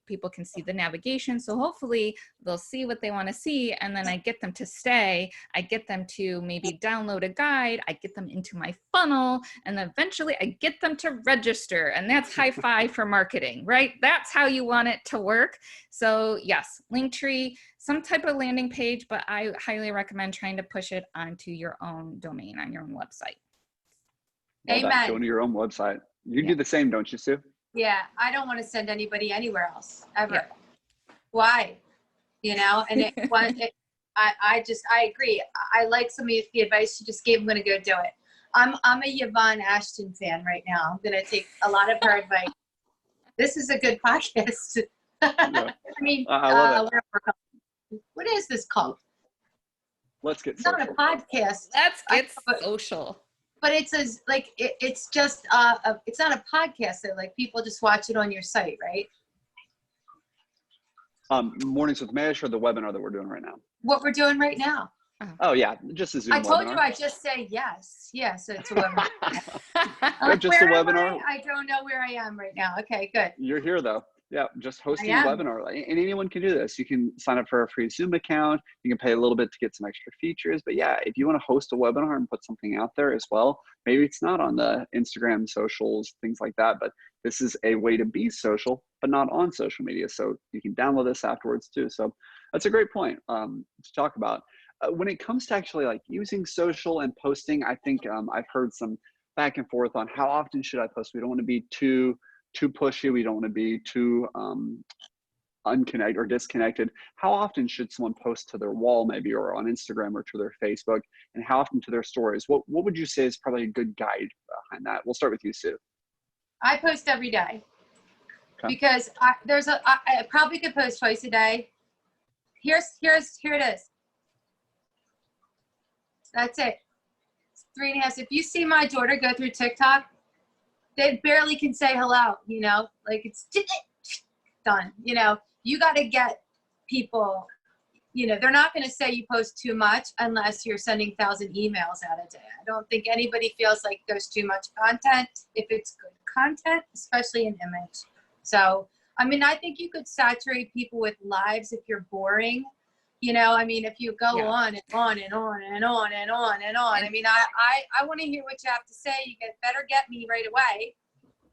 people can see the navigation. So hopefully they'll see what they want to see, and then I get them to stay. I get them to maybe download a guide. I get them into my funnel, and then eventually I get them to register, and that's high five for marketing, right? That's how you want it to work. So yes, Linktree, some type of landing page, but I highly recommend trying to push it onto your own domain, on your own website. Amen. Going to your own website. You do the same, don't you, Sue? Yeah, I don't want to send anybody anywhere else ever. Yeah. Why? And I agree. I like some of the advice you just gave. I'm going to go do it. I'm a Yvonne Ashton fan right now. I'm going to take a lot of her advice. This is a good podcast. Yeah. I love it. What is this called? Let's get it's social. Not a podcast. Let's get social. But it's it's just it's not a podcast. So like people just watch it on your site, right? Mornings with Mayesh, or the webinar that we're doing right now? What we're doing right now. Oh yeah, just a Zoom webinar. I told you I just say yes. Yes, it's a webinar. Just a webinar. I don't know where I am right now. Okay, good. You're here though. Yeah, just hosting a webinar, and anyone can do this. You can sign up for a free Zoom account. You can pay a little bit to get some extra features. But yeah, if you want to host a webinar and put something out there as well, maybe it's not on the Instagram socials, things like that, but this is a way to be social, but not on social media. So you can download this afterwards too. So that's a great point to talk about. When it comes to actually like using social and posting, I think I've heard some back and forth on how often should I post. We don't want to be too pushy. We don't want to be too unconnected or disconnected. How often should someone post to their wall, maybe, or on Instagram or to their Facebook, and how often to their stories? What would you say is probably a good guide behind that? We'll start with you, Sue. I post every day because I probably could post twice a day. Here it is. That's it. It's 3.5. If you see my daughter go through TikTok, they barely can say hello, like it's done. You got to get people, they're not going to say you post too much unless you're sending 1,000 emails out a day. I don't think anybody feels like there's too much content if it's good content, especially an image. So, I think you could saturate people with lives if you're boring. If you go on and on and on and on and on and on, I want to hear what you have to say. You better get me right away.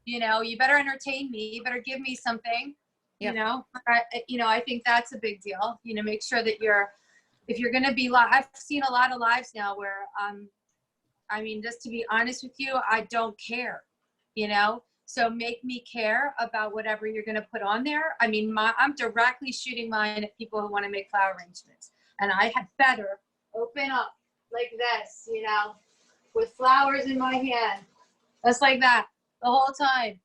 You better entertain me. You better give me something, I think that's a big deal. Make sure that if you're going to be live, I've seen a lot of lives now where, just to be honest with you, I don't care, So make me care about whatever you're going to put on there. I'm directly shooting mine at people who want to make flower arrangements. And I had better open up like this, with flowers in my hand. Just like that the whole time.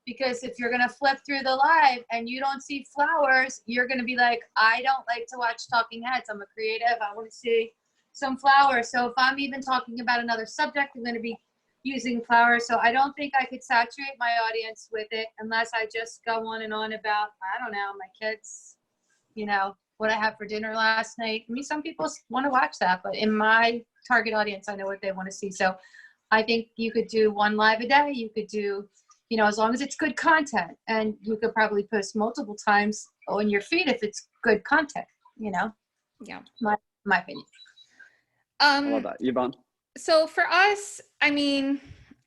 Because if you're going to flip through the live and you don't see flowers, you're going to be like, I don't like to watch talking heads. I'm a creative. I want to see some flowers. So if I'm even talking about another subject, I'm going to be using flowers. So I don't think I could saturate my audience with it unless I just go on and on about, I don't know, my kids, you know, what I had for dinner last night. I mean, some people want to watch that, but in my target audience, I know what they want to see. So I think you could do one live a day. You could do, you know, as long as it's good content, and you could probably post multiple times on your feed if it's good content, you know? Yeah. My opinion. I love that. Yvonne? So for us, I mean,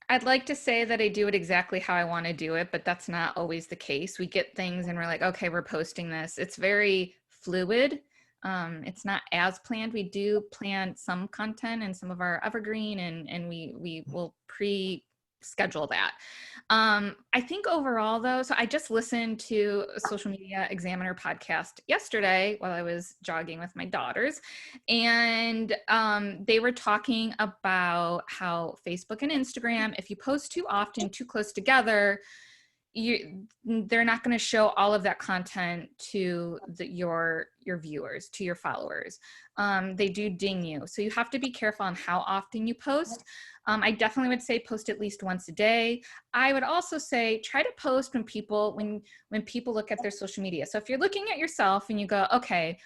I'd like to say that I do it exactly how I want to do it, but that's not always the case. We get things and we're like, okay, we're posting this. It's very fluid. It's not as planned. We do plan some content and some of our evergreen, and we will pre-schedule that. I think overall though, so I just listened to a Social Media Examiner podcast yesterday while I was jogging with my daughters, and they were talking about how Facebook and Instagram, if you post too often, too close together, they're not going to show all of that content to your viewers, to your followers. They do ding you. So you have to be careful on how often you post. I definitely would say post at least once a day. I would also say try to post when people look at their social media. So if you're looking at yourself and you go, okay,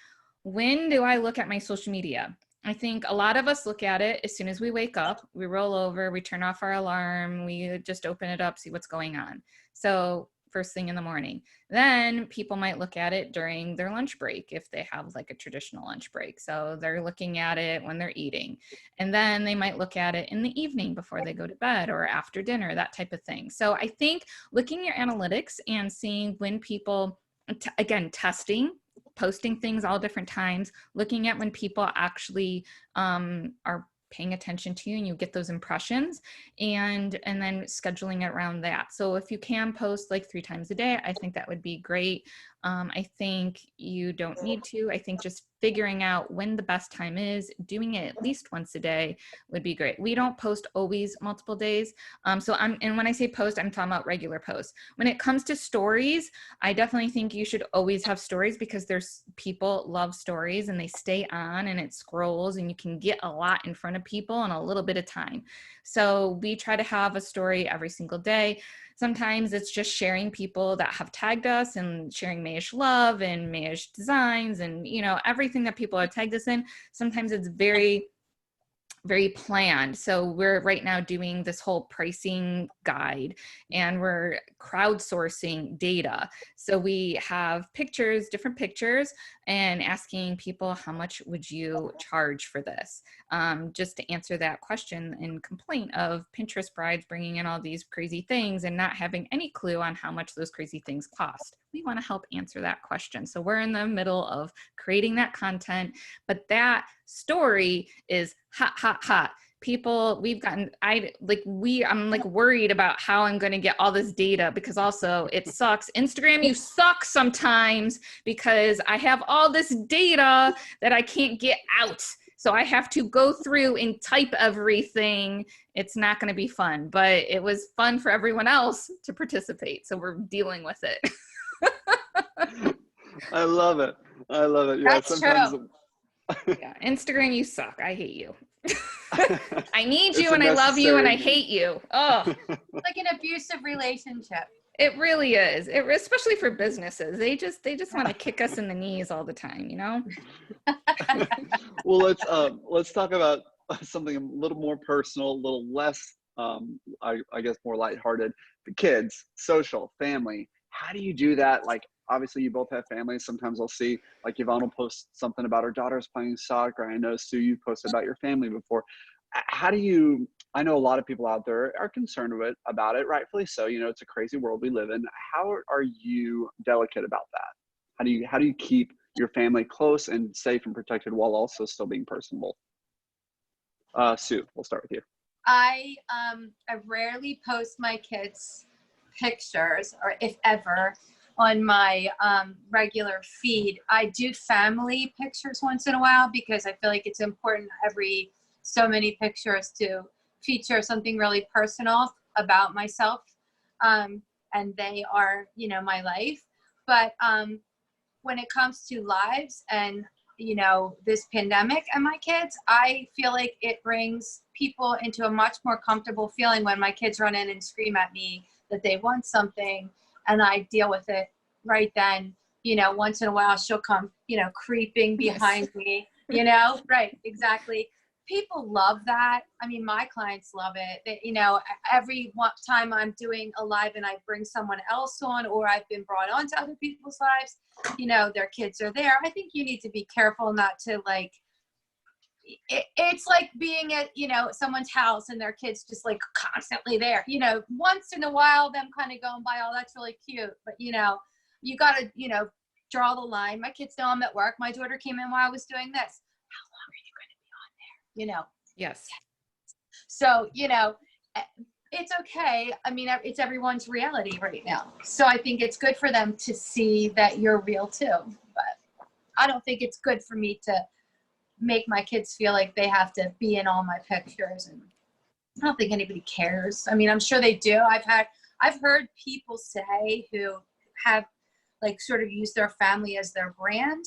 when do I look at my social media? I think a lot of us look at it as soon as we wake up, we roll over, we turn off our alarm, we just open it up, see what's going on. So first thing in the morning. Then people might look at it during their lunch break if they have like a traditional lunch break. So they're looking at it when they're eating. And then they might look at it in the evening before they go to bed or after dinner, that type of thing. So I think looking at your analytics and seeing when people, again, testing, posting things all different times, looking at when people actually are paying attention to you and you get those impressions, and then scheduling it around that. So if you can post like 3 times a day, I think that would be great. I think you don't need to. I think just figuring out when the best time is, doing it at least once a day would be great. We don't post always multiple days. And when I say post, I'm talking about regular posts. When it comes to stories, I definitely think you should always have stories, because there's people love stories and they stay on and it scrolls and you can get a lot in front of people in a little bit of time. So we try to have a story every single day. Sometimes it's just sharing people that have tagged us and sharing Mayesh love and Mayesh designs and, you know, everything that people have tagged us in. Sometimes it's very planned. So we're right now doing this whole pricing guide and we're crowdsourcing data. So we have pictures, different pictures, and asking people, how much would you charge for this? Just to answer that question and complaint of Pinterest brides bringing in all these crazy things and not having any clue on how much those crazy things cost. We want to help answer that question. So we're in the middle of creating that content, but that story is hot. People, I'm like worried about how I'm going to get all this data, because also it sucks. Instagram, you suck sometimes, because I have all this data that I can't get out. So I have to go through and type everything. It's not going to be fun, but it was fun for everyone else to participate. So we're dealing with it. I love it. I love it. Yeah, That's sometimes true. Yeah, Instagram, you suck. I hate you. I need it's you and I love you and I necessary. hate you. Oh, Like an abusive relationship. it really is. Especially for businesses. They just want to kick us in the knees all the time, you know? Well, let's talk about something a little more personal, a little less, I guess, more lighthearted. The kids, social, family. How do you do that? Like, obviously, you both have families. Sometimes I'll see, like, Yvonne will post something about her daughters playing soccer. I know, Sue, you posted about your family before. How do you? I know a lot of people out there are concerned about it, rightfully so. You know, it's a crazy world we live in. How are you delicate about that? How do you keep your family close and safe and protected while also still being personable? Sue, we'll start with you. I rarely post my kids' pictures, or if ever, on my regular feed. I do family pictures once in a while because I feel like it's important every so many pictures to feature something really personal about myself, and they are, you know, my life. But when it comes to lives and, this pandemic and my kids, I feel like it brings people into a much more comfortable feeling when my kids run in and scream at me that they want something, and I deal with it right then. Once in a while she'll come, creeping behind me, right, exactly. People love that. I mean, my clients love it. Every time I'm doing a live and I bring someone else on, or I've been brought on to other people's lives, their kids are there. I think you need to be careful not to it's like being at, someone's house and their kids just like constantly there, once in a while them kind of going by, oh, that's really cute. But, you got to, draw the line. My kids know I'm at work. My daughter came in while I was doing this. How long are you going to be on there? Yes. So, it's okay. I mean, it's everyone's reality right now. So I think it's good for them to see that you're real too. But I don't think it's good for me to make my kids feel like they have to be in all my pictures. And I don't think anybody cares. I mean, I'm sure they do. I've heard people say who have sort of used their family as their brand.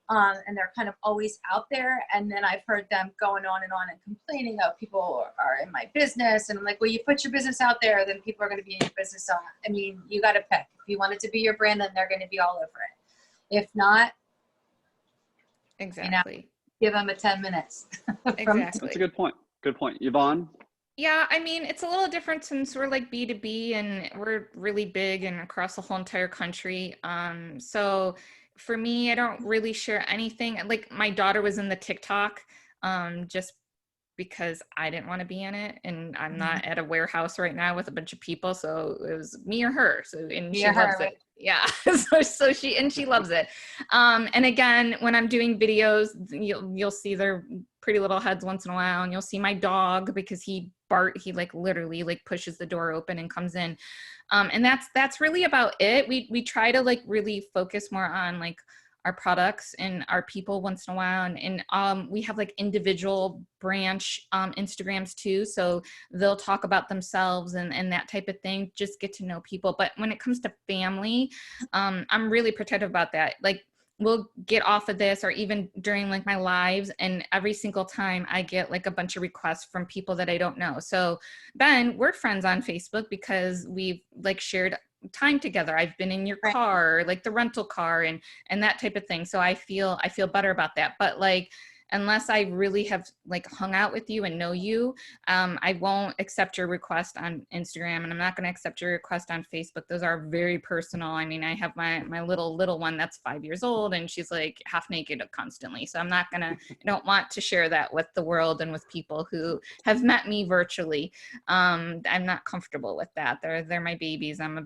And they're kind of always out there. And then I've heard them going on and complaining, oh, people are in my business. And I'm like, well, you put your business out there, then people are going to be in your business. So, I mean, you got to pick. If you want it to be your brand, then they're going to be all over it. If not, exactly. Give them a 10 minutes. Exactly. That's a good point. Good point. Yvonne? Yeah, I mean, it's a little different since we're like B2B and we're really big and across the whole entire country. So for me, I don't really share anything. Like my daughter was in the TikTok, just because I didn't want to be in it, and I'm not at a warehouse right now with a bunch of people, so it was me or her. So and she loves it. Yeah, so she loves it. And again, when I'm doing videos, you'll see their pretty little heads once in a while, and you'll see my dog because he literally pushes the door open and comes in. And that's really about it. We try to really focus more on our products and our people once in a while. And we have individual branch Instagrams too. So they'll talk about themselves and that type of thing, just get to know people. But when it comes to family, I'm really protective about that. We'll get off of this, or even during my lives, and every single time I get a bunch of requests from people that I don't know. So then we're friends on Facebook because we've shared time together. I've been in your car, the rental car and that type of thing. So I feel better about that. But unless I really have hung out with you and know you, I won't accept your request on Instagram, and I'm not going to accept your request on Facebook. Those are very personal. I mean, I have my little one that's 5 years old, and she's half naked constantly. So I don't want to share that with the world and with people who have met me virtually. I'm not comfortable with that. They're my babies. I'm a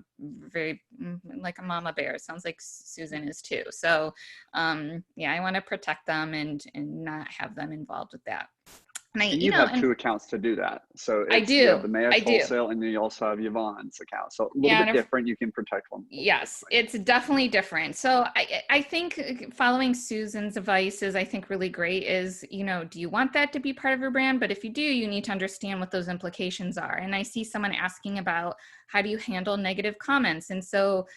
very a mama bear. It sounds like Susan is too. So yeah, I want to protect them and not have them involved with that. And you have two accounts to do that. So I do. You have the Mayesh Wholesale, and then you also have Yvonne's account. So a little bit different. You can protect them. Yes, it's definitely different. So I think following Susan's advice is, I think, really great is, do you want that to be part of your brand? But if you do, you need to understand what those implications are. And I see someone asking about, how do you handle negative comments? And so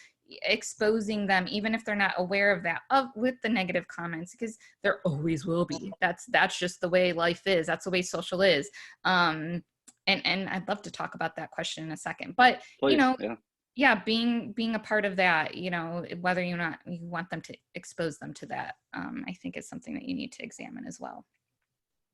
exposing them, even if they're not aware of that, with the negative comments, because there always will be. That's just the way life is. That's the way social is. And I'd love to talk about that question in a second. But please, being a part of that, whether you want them to expose them to that, I think is something that you need to examine as well.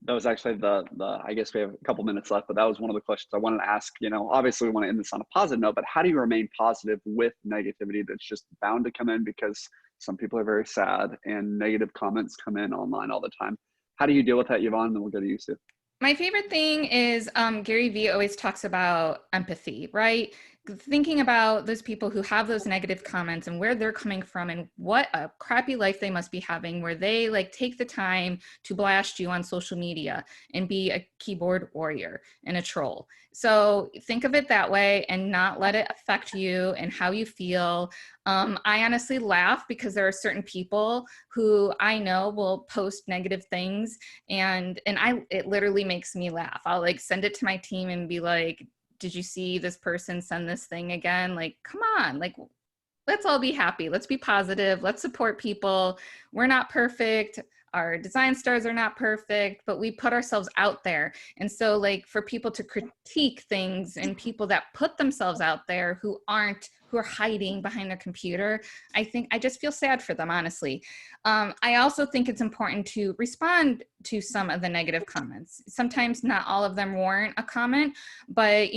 That was actually the I guess we have a couple minutes left, but that was one of the questions I wanted to ask. Obviously we want to end this on a positive note, but how do you remain positive with negativity that's just bound to come in, because some people are very sad and negative comments come in online all the time? How do you deal with that, Yvonne? And then we'll go to you, Sue. My favorite thing is Gary Vee always talks about empathy, right? Thinking about those people who have those negative comments and where they're coming from and what a crappy life they must be having, where they take the time to blast you on social media and be a keyboard warrior and a troll. So think of it that way and not let it affect you and how you feel. I honestly laugh because there are certain people who I know will post negative things, and it literally makes me laugh. I'll send it to my team and be like, did you see this person send this thing again? Come on, let's all be happy. Let's be positive. Let's support people. We're not perfect. our design stars are not perfect, but we put ourselves out there. And so like for people to critique things and people that put themselves out there who are hiding behind their computer, I just feel sad for them, honestly. I also think it's important to respond to some of the negative comments. Sometimes not all of them warrant a comment, but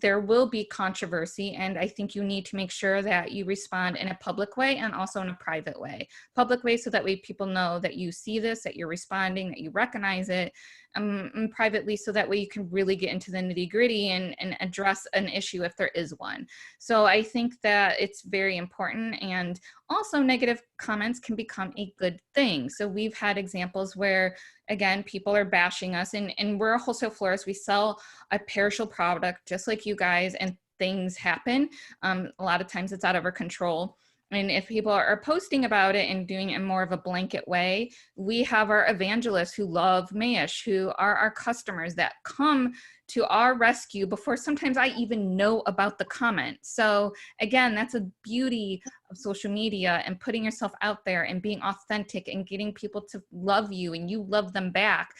there will be controversy, and I think you need to make sure that you respond in a public way and also in a private way. Public way so that way people know that you see this, that you're responding, that you recognize it, and privately so that way you can really get into the nitty-gritty and address an issue if there is one. So I think that it's very important, and also negative comments can become a good thing. So we've had examples where, again, people are bashing us, and we're a wholesale florist. We sell a perishable product just like you guys, and things happen. A lot of times it's out of our control. And if people are posting about it and doing it in more of a blanket way, we have our evangelists who love Mayesh, who are our customers that come to our rescue before sometimes I even know about the comment. So again, that's a beauty of social media and putting yourself out there and being authentic and getting people to love you and you love them back,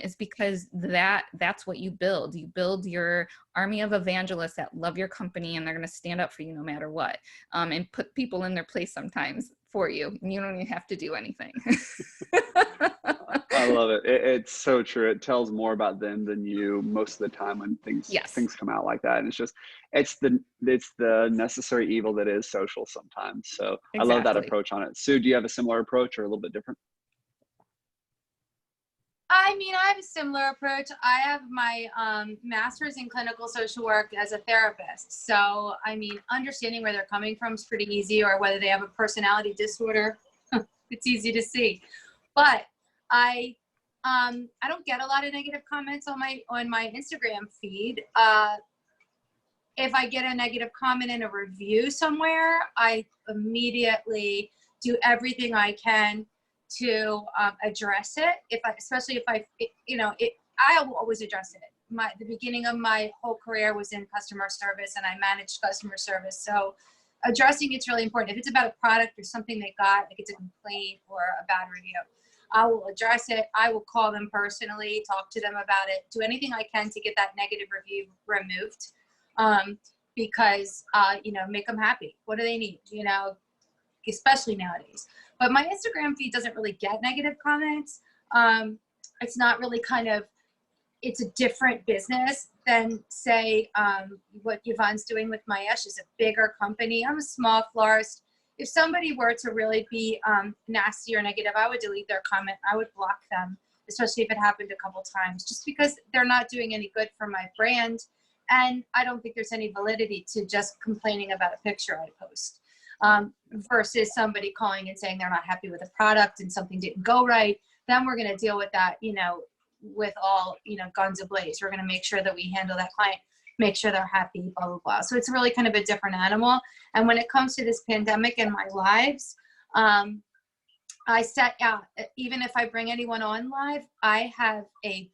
is because that's what you build. You build your army of evangelists that love your company, and they're going to stand up for you no matter what, and put people in their place sometimes for you. You don't even have to do anything. I love it. It's so true. It tells more about them than you most of the time when things come out like that. And it's the necessary evil that is social sometimes. So exactly. I love that approach on it. Sue, do you have a similar approach or a little bit different? I mean, I have a similar approach. I have my master's in clinical social work as a therapist. So, I mean, understanding where they're coming from is pretty easy, or whether they have a personality disorder, it's easy to see. But I don't get a lot of negative comments on my Instagram feed. If I get a negative comment in a review somewhere, I immediately do everything I can to address it. Especially if I will always address it. The beginning of my whole career was in customer service, and I managed customer service. So addressing it's really important. If it's about a product or something they got, like it's a complaint or a bad review, I will address it. I will call them personally, talk to them about it, do anything I can to get that negative review removed, because make them happy. What do they need? Especially nowadays. But my Instagram feed doesn't really get negative comments. It's not really it's a different business than, say, what Yvonne's doing with Mayesh is a bigger company. I'm a small florist. If somebody were to really be nasty or negative, I would delete their comment. I would block them, especially if it happened a couple times, just because they're not doing any good for my brand. And I don't think there's any validity to just complaining about a picture I post, versus somebody calling and saying they're not happy with a product and something didn't go right. Then we're going to deal with that, with all, guns ablaze. We're going to make sure that we handle that client, make sure they're happy, blah, blah, blah. So it's really kind of a different animal. And when it comes to this pandemic in my lives, I set out, even if I bring anyone on live, I have a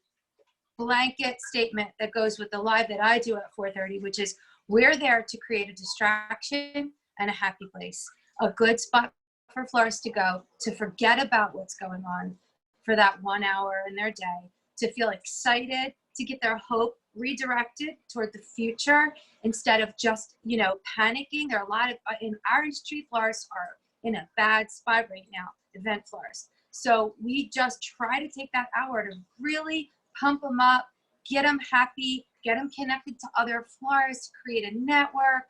blanket statement that goes with the live that I do at 4:30, which is, we're there to create a distraction and a happy place, a good spot for florists to go, to forget about what's going on for that 1 hour in their day, to feel excited, to get their hope redirected toward the future instead of just, panicking. There are a lot of, in our industry, florists are in a bad spot right now, event florists. So we just try to take that hour to really pump them up, get them happy, get them connected to other florists, create a network.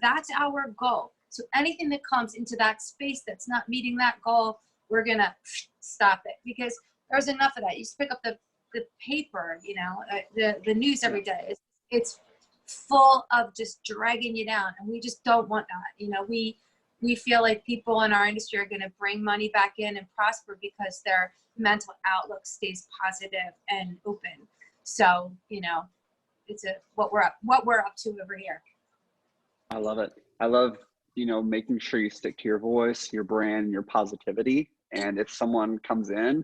That's our goal. So anything that comes into that space that's not meeting that goal, we're gonna stop it, because there's enough of that. You just pick up the paper, the news every day. It's full of just dragging you down, and we just don't want that. We feel like people in our industry are going to bring money back in and prosper because their mental outlook stays positive and open. So it's what we're up to over here. I love it. I love making sure you stick to your voice, your brand, your positivity. And if someone comes in,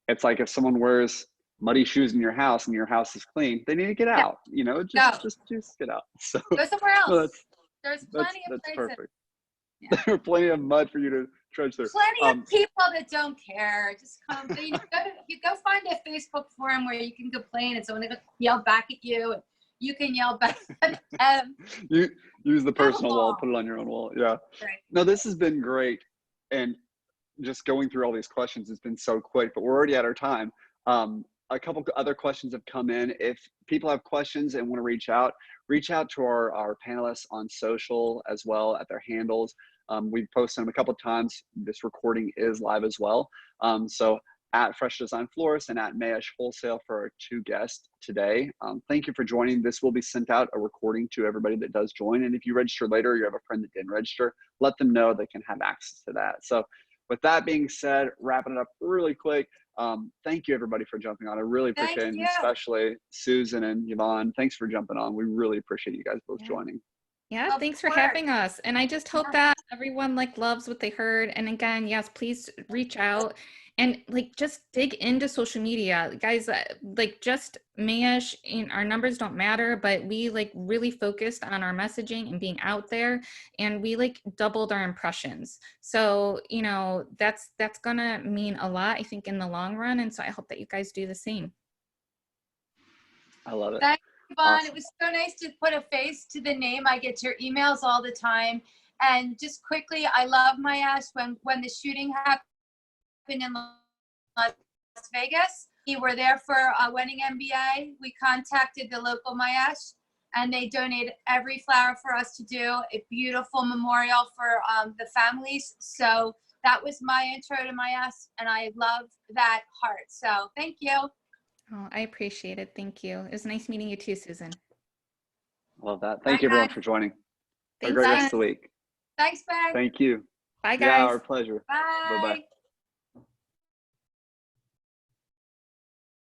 it's like if someone wears muddy shoes in your house and your house is clean, they need to get out. Just get out. So go somewhere else. Well, There's plenty of that's places. perfect. Yeah. There are plenty of mud for you trudge through. Plenty of people that don't care. Just come. You go find a Facebook forum where you can complain and someone will yell back at you. And you can yell back at them. You use the personal wall, put it on your own wall. Yeah. Right. No, this has been great. And just going through all these questions has been so quick, but we're already at our time. A couple other questions have come in. If people have questions and want to reach out to our panelists on social as well at their handles. We've posted them a couple of times. This recording is live as well. So at Fresh Design Florist and at Mayesh Wholesale for our 2 guests today. Thank you for joining. This will be sent out a recording to everybody that does join. And if you register later, you have a friend that didn't register, let them know they can have access to that. So with that being said, wrapping it up really quick. Thank you everybody for jumping on. I really appreciate it, especially Susan and Yvonne. Thanks for jumping on. We really appreciate you guys both joining. Yeah, thanks for having us. And I just hope that everyone loves what they heard. And again, yes, please reach out and just dig into social media, guys. Just Mayesh, our numbers don't matter, but we really focused on our messaging and being out there, and we doubled our impressions. So that's gonna mean a lot, I think, in the long run. And so I hope that you guys do the same. I love it. Thanks, Yvonne. Awesome. It was so nice to put a face to the name. I get your emails all the time. And just quickly, I love Mayesh. When the shooting happened in Las Vegas, we were there for a wedding MBA. We contacted the local Mayesh, and they donated every flower for us to do a beautiful memorial for the families. So that was my intro to Mayesh, and I love that heart. So thank you. Oh, I appreciate it. Thank you. It was nice meeting you too, Susan. Love that. Thank you everyone for joining. Have a Thanks, great rest guys. of the week. Thanks, Ben. Thank you. Bye, guys. Yeah, our pleasure. Bye. Bye-bye.